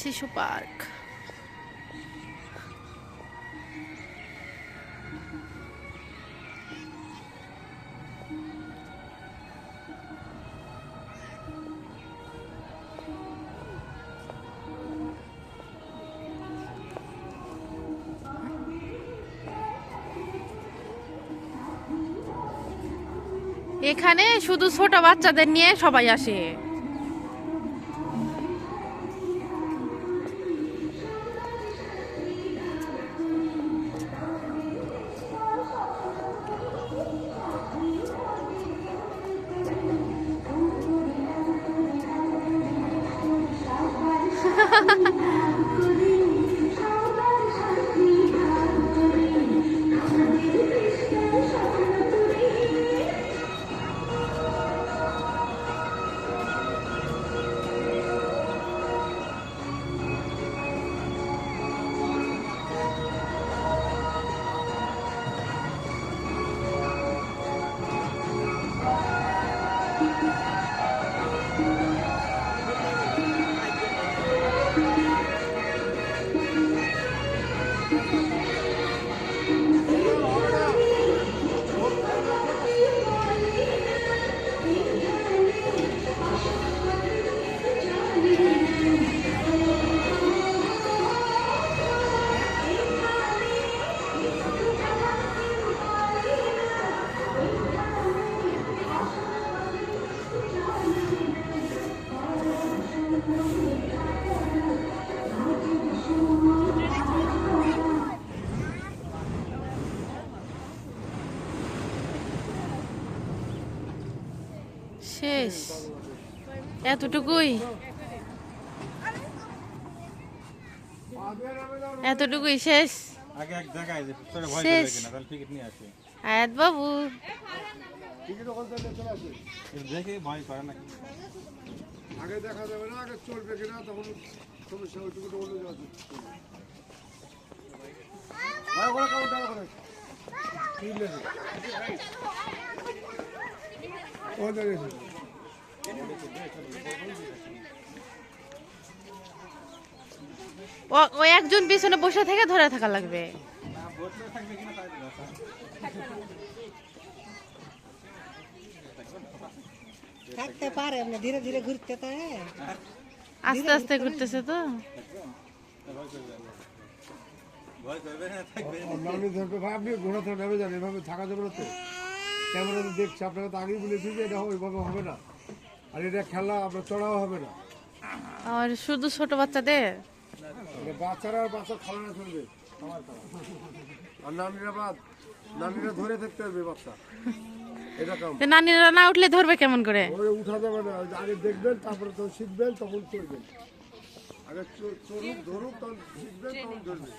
শিশু পার্ক। এখানে শুধু ছোট বাচ্চাদের নিয়ে সবাই আসে। শেষ, এতটুকুই, এতটুকুই শেষ। শেষ। আয়াত বাবু আগে দেখা যাবে না, আগে চলবে কিনা তখন সমস্যা ওইটুকু তো বলে যাচ্ছে। ও একজন পিছনে বসে থেকে ধরে থাকা লাগবে। থাকতে পারে না, ধীরে ধীরে ঘুরতে তো, আস্তে আস্তে ঘুরতেছে তো। আপনি ঘোরাতে নেমে যান, এভাবে থাকা যাবে না তো। ক্যামেরা তো দেখছি, আপনাকে তো আগেই বলেছি যে এটা ওইভাবে হবে না, আর এটা খেলা আপনার চড়াও হবে না। আর শুধু ছোট বাচ্চাদের, বাচ্চারা আর বাচ্চা খেলানো চলবে, আর নানিরা ধরে থাকতে হবে বাচ্চা। এটা কাম নানিরা না উঠলে ধরবে কেমন করে? ওরে উঠা যাবে না, আগে দেখবেন তারপরে তখন শিখবেন, তখন চলবেন। আগে চড়ুক ধরুক, তখন শিখবেন, তখন ধরবেন।